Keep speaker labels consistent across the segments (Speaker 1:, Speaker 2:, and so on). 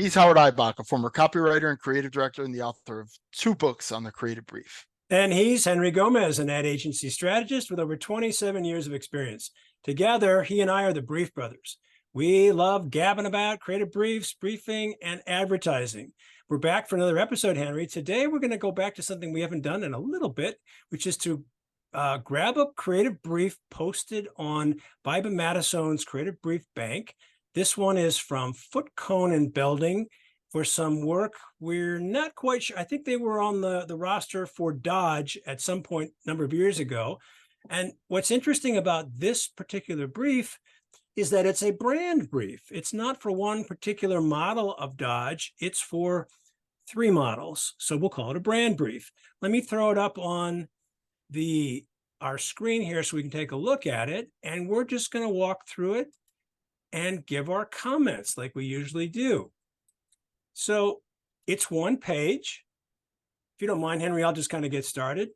Speaker 1: He's Howard Eibach, a former copywriter and creative director and the author of 2 books on the creative brief.
Speaker 2: And he's Henry Gomez, an ad agency strategist with over 27 years of experience. Together, he and I are the Brief Brothers. We love gabbing about creative briefs, briefing, and advertising. We're back for another episode, Henry. Today, we're going to go back to something we haven't done in a little bit, which is to grab a creative brief posted on Biba Madison's Creative Brief Bank. This one is from Foot Cone and Belding for some work. We're not quite sure. I think they were on the roster for Dodge at some point a number of years ago. And what's interesting about this particular brief is that it's a brand brief. It's not for one particular model of Dodge. It's for 3 models. So we'll call it a brand brief. Let me throw it up on our screen here so we can take a look at it. And we're just going to walk through it and give our comments like we usually do. So it's 1 page. If you don't mind, Henry, I'll just kind of get started.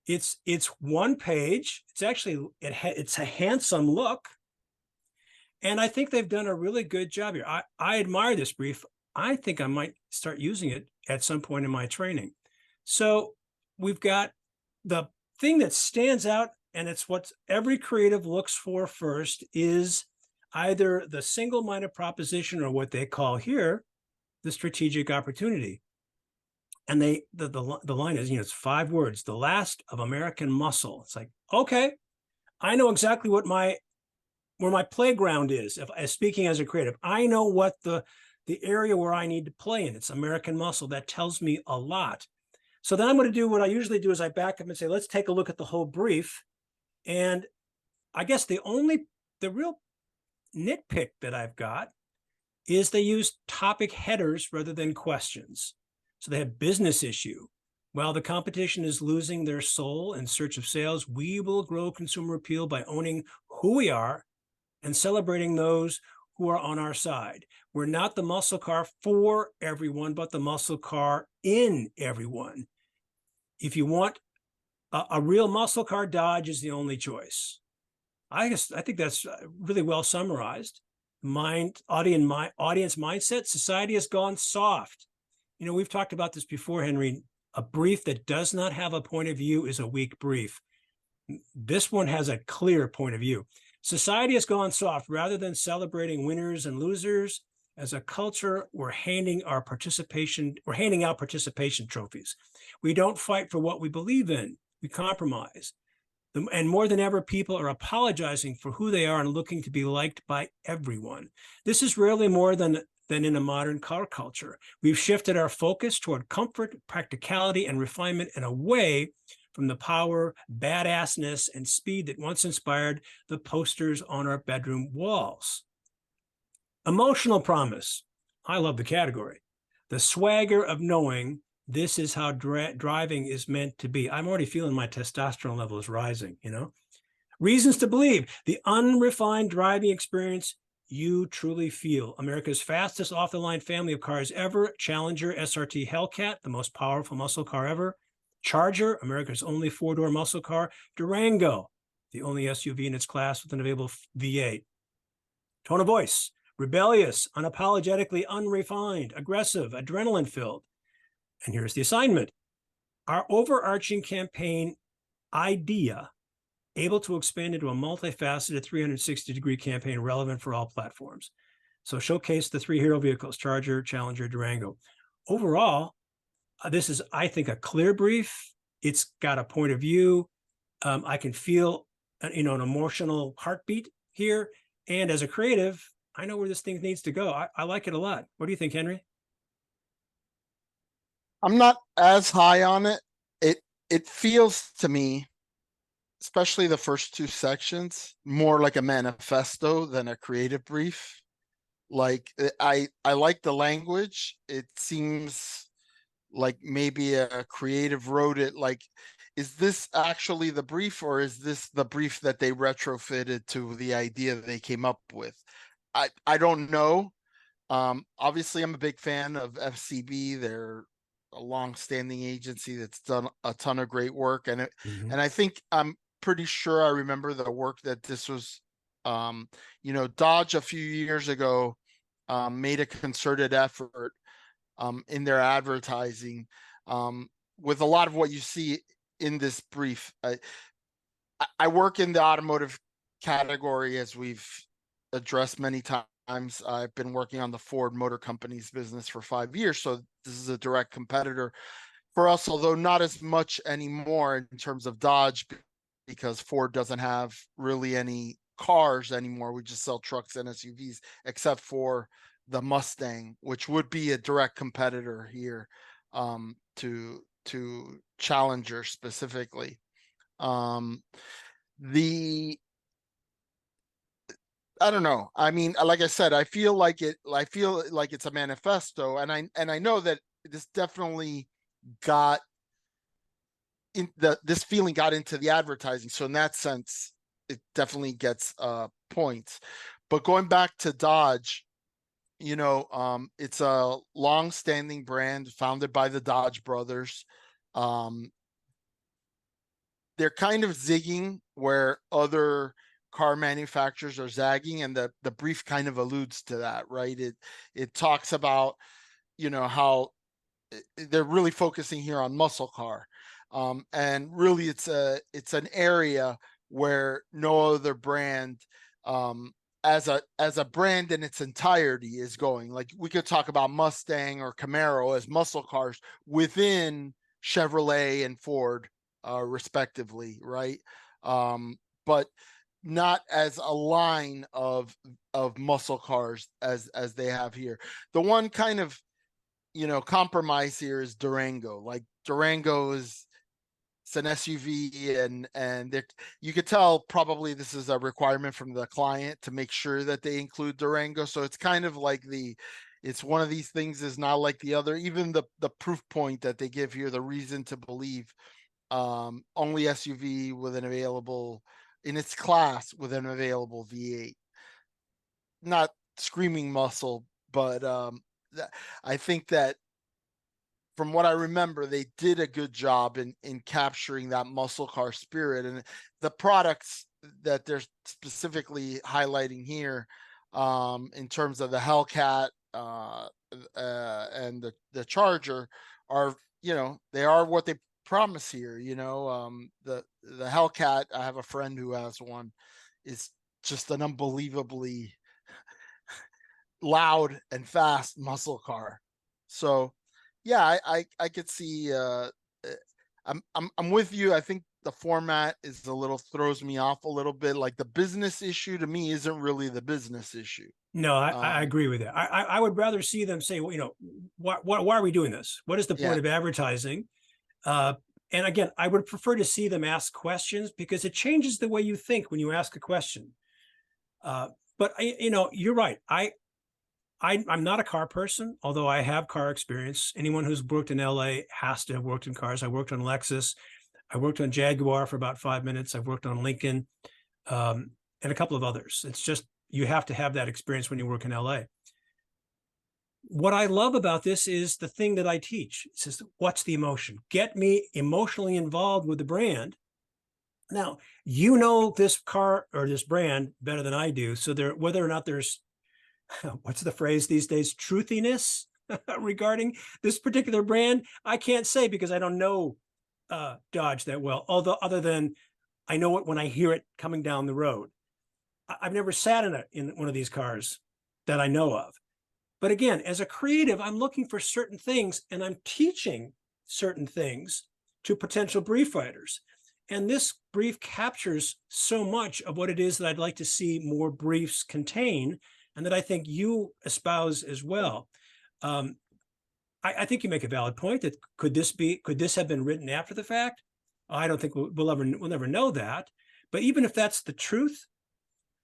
Speaker 2: It's 1 page. It's actually, it's a handsome look. And I think they've done a really good job here. I admire this brief. I think I might start using it at some point in my training. So we've got the thing that stands out, and it's what every creative looks for first, is either the single-minded proposition or what they call here the strategic opportunity. And the line is, it's 5 words, the last of American muscle. It's like, okay, I know exactly what where my playground is. As speaking as a creative, I know what the area where I need to play in. It's American muscle. That tells me a lot. So then I'm going to do what I usually do is I back up and say, let's take a look at the whole brief. And I guess the real nitpick that I've got is they use topic headers rather than questions. So they have business issue. While the competition is losing their soul in search of sales, we will grow consumer appeal by owning who we are and celebrating those who are on our side. We're not the muscle car for everyone, but the muscle car in everyone. If you want a real muscle car, Dodge is the only choice. I think that's really well summarized. Audience mindset, society has gone soft. We've talked about this before, Henry. A brief that does not have a point of view is a weak brief. This one has a clear point of view. Society has gone soft. Rather than celebrating winners and losers, as a culture, we're handing out participation trophies. We don't fight for what we believe in. We compromise. And more than ever, people are apologizing for who they are and looking to be liked by everyone. This is rarely more than in a modern car culture. We've shifted our focus toward comfort, practicality, and refinement, and away from the power, badassness, and speed that once inspired the posters on our bedroom walls. Emotional promise. I love the category. The swagger of knowing this is how driving is meant to be. I'm already feeling my testosterone level is rising, Reasons to believe. The unrefined driving experience you truly feel. America's fastest off-the-line family of cars ever. Challenger SRT Hellcat, the most powerful muscle car ever. Charger, America's only 4-door muscle car. Durango, the only SUV in its class with an available V8. Tone of voice. Rebellious, unapologetically unrefined, aggressive, adrenaline-filled. And here's the assignment. Our overarching campaign idea, able to expand into a multifaceted 360-degree campaign relevant for all platforms. So showcase the 3 hero vehicles, Charger, Challenger, Durango. Overall, this is, I think, a clear brief. It's got a point of view. I can feel, an emotional heartbeat here. And as a creative, I know where this thing needs to go. I like it a lot. What do you think, Henry?
Speaker 1: I'm not as high on it. It feels to me, especially the first 2 sections, more like a manifesto than a creative brief. Like I like the language. It seems like maybe a creative wrote it. Like, is this actually the brief, or is this the brief that they retrofitted to the idea they came up with? I don't know. Obviously, I'm a big fan of FCB. They're a long-standing agency that's done a ton of great work, and and I think I'm pretty sure I remember the work that this was. Dodge a few years ago made a concerted effort in their advertising with a lot of what you see in this brief. I work in the automotive category, as we've addressed many times. I've been working on the Ford Motor Company's business for 5 years, so this is a direct competitor for us, although not as much anymore in terms of Dodge, because Ford doesn't have really any cars anymore. We just sell trucks and SUVs, except for the Mustang, which would be a direct competitor here to Challenger specifically. The I don't know. I mean, like I said, I feel like it's a manifesto, and I know that this definitely got in this feeling got into the advertising. So in that sense, it definitely gets points. But going back to Dodge, it's a long-standing brand founded by the Dodge brothers. They're kind of zigging where other car manufacturers are zagging, and the brief kind of alludes to that, right? It talks about, how they're really focusing here on muscle car. And really it's an area where no other brand as a brand in its entirety is going. Like, we could talk about Mustang or Camaro as muscle cars within Chevrolet and Ford respectively, right? But not as a line of muscle cars as they have here. The one kind of compromise here is Durango. Like, Durango it's an SUV, and you could tell probably this is a requirement from the client to make sure that they include Durango. So it's kind of like it's one of these things is not like the other. Even the proof point that they give here, the reason to believe, only SUV with an available in its class with an available V8. Not screaming muscle, but I think that from what I remember, they did a good job in capturing that muscle car spirit, and the products that they're specifically highlighting here, in terms of the Hellcat and the Charger, are they are what they promise here. The Hellcat, I have a friend who has one, is just an unbelievably loud and fast muscle car. So yeah, I could see I'm with you. I think the format is throws me off a little bit. Like, the business issue to me isn't really the business issue.
Speaker 2: No, I agree with that. I would rather see them say, well, why are we doing this? What is the point of advertising? And again, I would prefer to see them ask questions, because it changes the way you think when you ask a question. But you're right. I'm not a car person, although I have car experience. Anyone who's worked in LA has to have worked in cars. I worked on Lexus. I worked on Jaguar for about 5 minutes. I've worked on Lincoln, and a couple of others. It's just, you have to have that experience when you work in LA. What I love about this is the thing that I teach. It says, what's the emotion? Get me emotionally involved with the brand. Now, this car or this brand better than I do. So whether or not there's, what's the phrase these days, truthiness regarding this particular brand, I can't say, because I don't know Dodge that well, although other than I know it when I hear it coming down the road. I've never sat in one of these cars that I know of. But again, as a creative, I'm looking for certain things, and I'm teaching certain things to potential brief writers. And this brief captures so much of what it is that I'd like to see more briefs contain, and that I think you espouse as well. I think you make a valid point that could this have been written after the fact? I don't think we'll never know that. But even if that's the truth,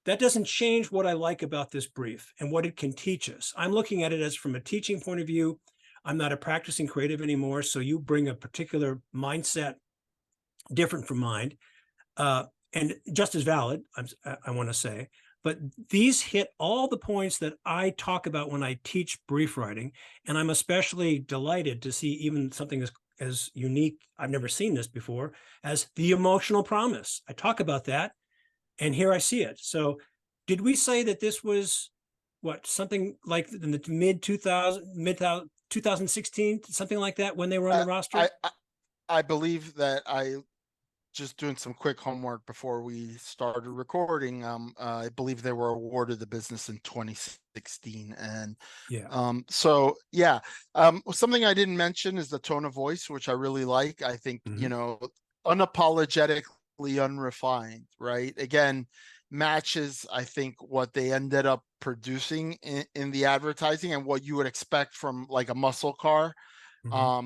Speaker 2: that doesn't change what I like about this brief and what it can teach us. I'm looking at it as from a teaching point of view. I'm not a practicing creative anymore, so you bring a particular mindset different from mine, and just as valid, I want to say. But these hit all the points that I talk about when I teach brief writing, and I'm especially delighted to see even something as unique, I've never seen this before, as the emotional promise. I talk about that, and here I see it. So did we say that this was what, something like in the mid 2016, something like that, when they were on the roster?
Speaker 1: I believe that just doing some quick homework before we started recording. I believe they were awarded the business in 2016, and
Speaker 2: Yeah.
Speaker 1: so yeah. Something I didn't mention is the tone of voice, which I really like. I think unapologetically unrefined, right? Again, matches, I think, what they ended up producing in the advertising and what you would expect from like a muscle car.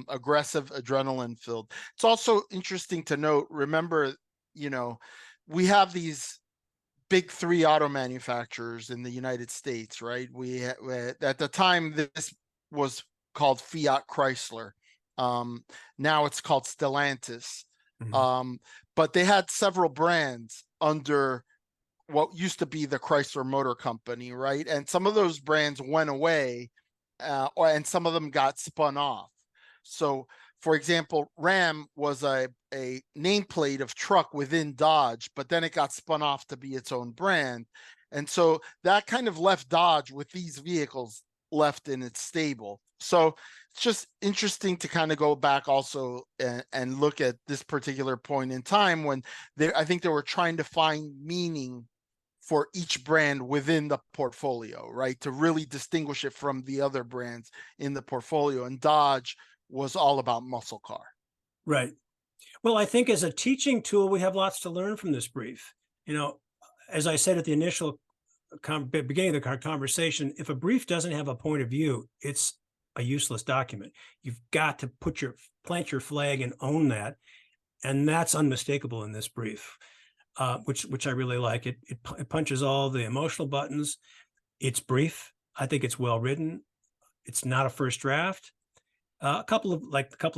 Speaker 1: Aggressive, adrenaline filled. It's also interesting to note, remember, we have these big three auto manufacturers in the United States, right? At the time, this was called Fiat Chrysler. Now it's called Stellantis. But they had several brands under what used to be the Chrysler Motor Company, right? And some of those brands went away, and some of them got spun off. So, for example, Ram was a nameplate of truck within Dodge, but then it got spun off to be its own brand. And so that kind of left Dodge with these vehicles left in its stable. So it's just interesting to kind of go back also and look at this particular point in time when I think they were trying to find meaning for each brand within the portfolio, right? To really distinguish it from the other brands in the portfolio. And Dodge was all about muscle car.
Speaker 2: Right. Well, I think as a teaching tool, we have lots to learn from this brief. As I said at the initial beginning of the conversation, if a brief doesn't have a point of view, it's a useless document. You've got to plant your flag and own that. And that's unmistakable in this brief, which I really like. It punches all the emotional buttons. It's brief. I think it's well written. It's not a first draft. A couple of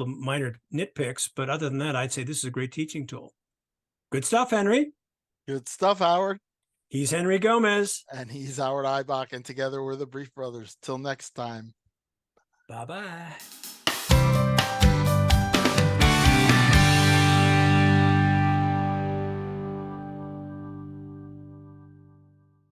Speaker 2: minor nitpicks, but other than that, I'd say this is a great teaching tool. Good stuff, Henry.
Speaker 1: Good stuff, Howard.
Speaker 2: He's Henry Gomez.
Speaker 1: And he's Howard Eibach, and together we're the Brief Brothers. Till next time.
Speaker 2: Bye-bye.